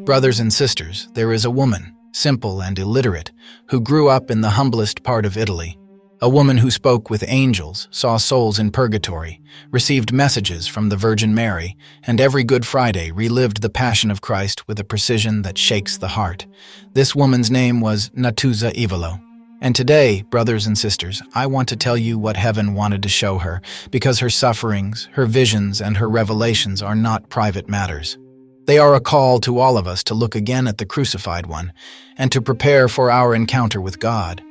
Brothers and sisters, there is a woman, simple and illiterate, who grew up in the humblest part of Italy. A woman who spoke with angels, saw souls in purgatory, received messages from the Virgin Mary, and every Good Friday relived the Passion of Christ with a precision that shakes the heart. This woman's name was Natuzza Evolo. And today, brothers and sisters, I want to tell you what heaven wanted to show her, because her sufferings, her visions, and her revelations are not private matters. They are a call to all of us to look again at the crucified one, and to prepare for our encounter with God.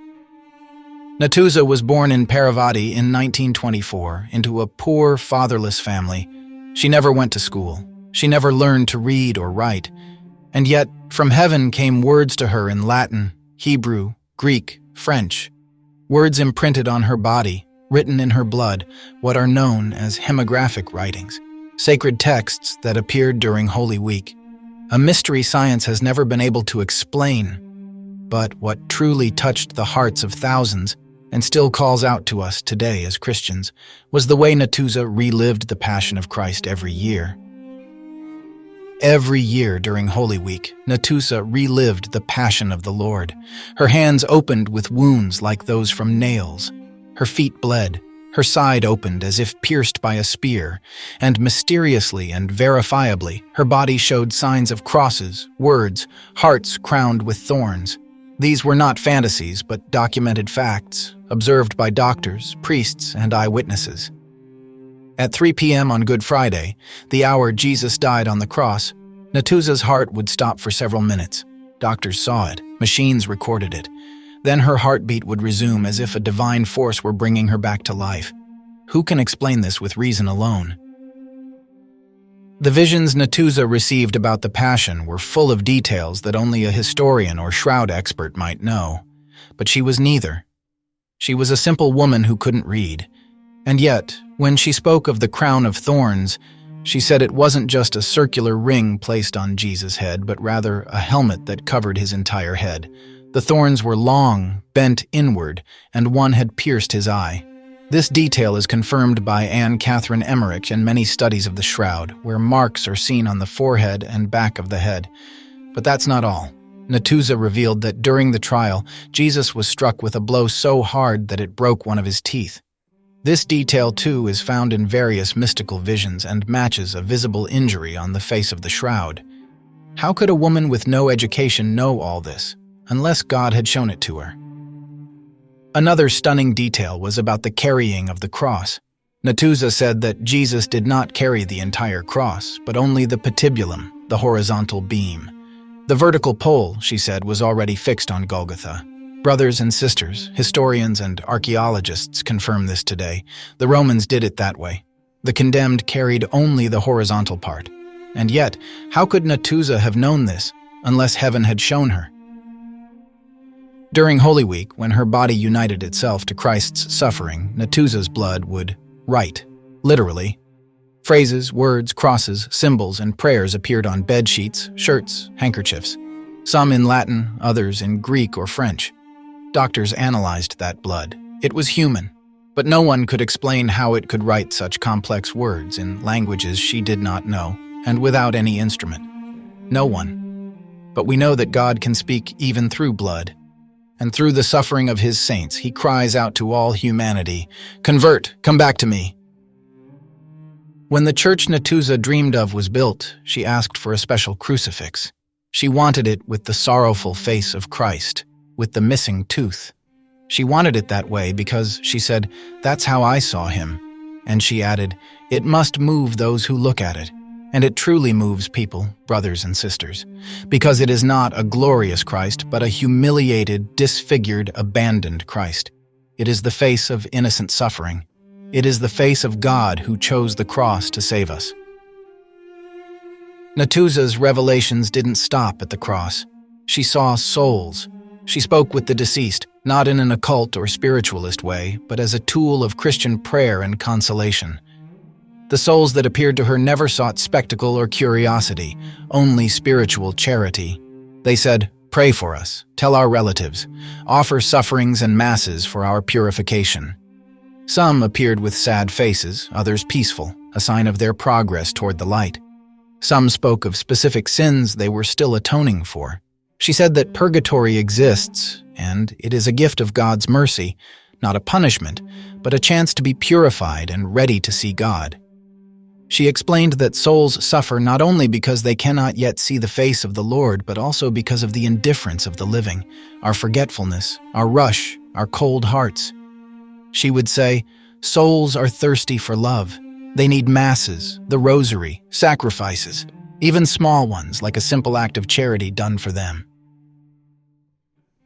Natuzza was born in Paravati in 1924 into a poor, fatherless family. She never went to school. She never learned to read or write. And yet, from heaven came words to her in Latin, Hebrew, Greek, French. Words imprinted on her body, written in her blood, what are known as hemographic writings, sacred texts that appeared during Holy Week. A mystery science has never been able to explain. But what truly touched the hearts of thousands, and still calls out to us today as Christians, was the way Natuzza relived the Passion of Christ every year. Every year during Holy Week, Natuzza relived the Passion of the Lord. Her hands opened with wounds like those from nails. Her feet bled. Her side opened as if pierced by a spear, and mysteriously and verifiably, her body showed signs of crosses, words, hearts crowned with thorns. These were not fantasies, but documented facts, observed by doctors, priests, and eyewitnesses. At 3 p.m. on Good Friday, the hour Jesus died on the cross, Natuzza's heart would stop for several minutes. Doctors saw it, machines recorded it. Then her heartbeat would resume as if a divine force were bringing her back to life. Who can explain this with reason alone? The visions Natuzza received about the Passion were full of details that only a historian or shroud expert might know. But she was neither. She was a simple woman who couldn't read. And yet, when she spoke of the crown of thorns, she said it wasn't just a circular ring placed on Jesus' head, but rather a helmet that covered his entire head. The thorns were long, bent inward, and one had pierced his eye. This detail is confirmed by Anne Catherine Emmerich in many studies of the shroud, where marks are seen on the forehead and back of the head. But that's not all. Natuzza revealed that during the trial, Jesus was struck with a blow so hard that it broke one of his teeth. This detail, too, is found in various mystical visions and matches a visible injury on the face of the shroud. How could a woman with no education know all this, unless God had shown it to her? Another stunning detail was about the carrying of the cross. Natuzza said that Jesus did not carry the entire cross, but only the patibulum, the horizontal beam. The vertical pole, she said, was already fixed on Golgotha. Brothers and sisters, historians and archaeologists confirm this today. The Romans did it that way. The condemned carried only the horizontal part. And yet, how could Natuzza have known this, unless heaven had shown her? During Holy Week, when her body united itself to Christ's suffering, Natuzza's blood would write, literally. Phrases, words, crosses, symbols, and prayers appeared on bed sheets, shirts, handkerchiefs, some in Latin, others in Greek or French. Doctors analyzed that blood. It was human, but no one could explain how it could write such complex words in languages she did not know, and without any instrument. No one. But we know that God can speak even through blood. And through the suffering of his saints, he cries out to all humanity, "Convert, come back to me." When the church Natuzza dreamed of was built, she asked for a special crucifix. She wanted it with the sorrowful face of Christ, with the missing tooth. She wanted it that way because, she said, that's how I saw him. And she added, it must move those who look at it. And it truly moves people, brothers and sisters, because it is not a glorious Christ, but a humiliated, disfigured, abandoned Christ. It is the face of innocent suffering. It is the face of God who chose the cross to save us. Natuzza's revelations didn't stop at the cross. She saw souls. She spoke with the deceased, not in an occult or spiritualist way, but as a tool of Christian prayer and consolation. The souls that appeared to her never sought spectacle or curiosity, only spiritual charity. They said, "Pray for us, tell our relatives, offer sufferings and masses for our purification." Some appeared with sad faces, others peaceful, a sign of their progress toward the light. Some spoke of specific sins they were still atoning for. She said that purgatory exists, and it is a gift of God's mercy, not a punishment, but a chance to be purified and ready to see God. She explained that souls suffer not only because they cannot yet see the face of the Lord, but also because of the indifference of the living, our forgetfulness, our rush, our cold hearts. She would say, souls are thirsty for love. They need masses, the rosary, sacrifices, even small ones like a simple act of charity done for them.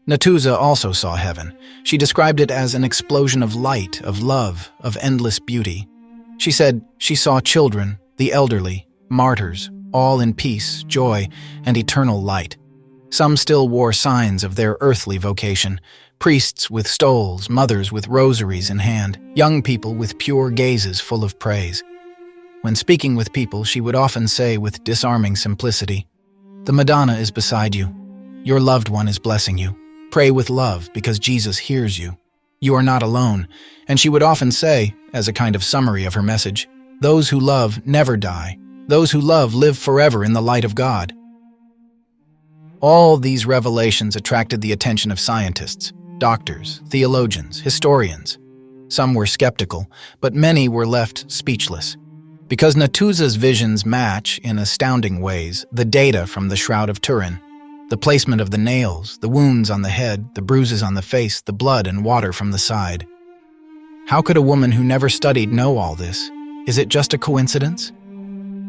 Natuzza also saw heaven. She described it as an explosion of light, of love, of endless beauty. She said she saw children, the elderly, martyrs, all in peace, joy, and eternal light. Some still wore signs of their earthly vocation, priests with stoles, mothers with rosaries in hand, young people with pure gazes full of praise. When speaking with people, she would often say with disarming simplicity, "The Madonna is beside you. Your loved one is blessing you. Pray with love because Jesus hears you. You are not alone." And she would often say, as a kind of summary of her message, "Those who love never die. Those who love live forever in the light of God." All these revelations attracted the attention of scientists, doctors, theologians, historians. Some were skeptical, but many were left speechless. Because Natuzza's visions match, in astounding ways, the data from the Shroud of Turin. The placement of the nails, the wounds on the head, the bruises on the face, the blood and water from the side. How could a woman who never studied know all this? Is it just a coincidence?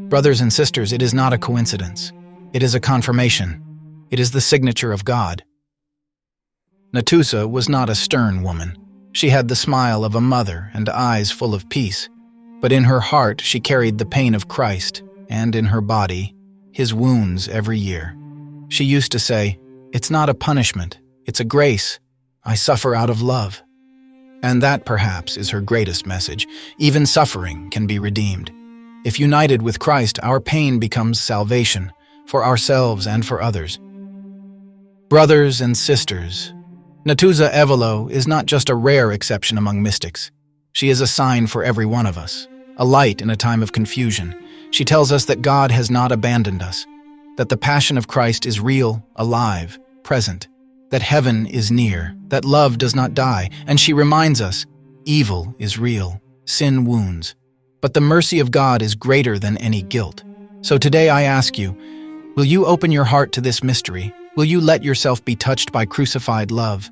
Brothers and sisters, it is not a coincidence. It is a confirmation. It is the signature of God. Natuzza was not a stern woman. She had the smile of a mother and eyes full of peace. But in her heart she carried the pain of Christ, and in her body, his wounds every year. She used to say, "It's not a punishment, it's a grace. I suffer out of love." And that, perhaps, is her greatest message. Even suffering can be redeemed. If united with Christ, our pain becomes salvation, for ourselves and for others. Brothers and sisters, Natuzza Evolo is not just a rare exception among mystics. She is a sign for every one of us, a light in a time of confusion. She tells us that God has not abandoned us, that the passion of Christ is real, alive, present, that heaven is near, that love does not die, and she reminds us, evil is real, sin wounds, but the mercy of God is greater than any guilt. So today I ask you, will you open your heart to this mystery? Will you let yourself be touched by crucified love?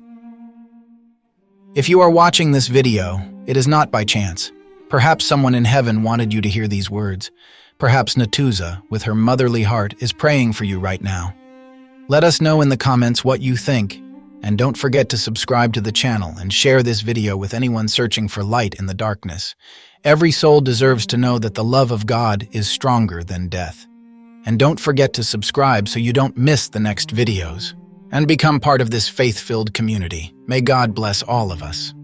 If you are watching this video, it is not by chance. Perhaps someone in heaven wanted you to hear these words. Perhaps Natuzza, with her motherly heart, is praying for you right now. Let us know in the comments what you think, and don't forget to subscribe to the channel and share this video with anyone searching for light in the darkness. Every soul deserves to know that the love of God is stronger than death. And don't forget to subscribe so you don't miss the next videos, and become part of this faith-filled community. May God bless all of us.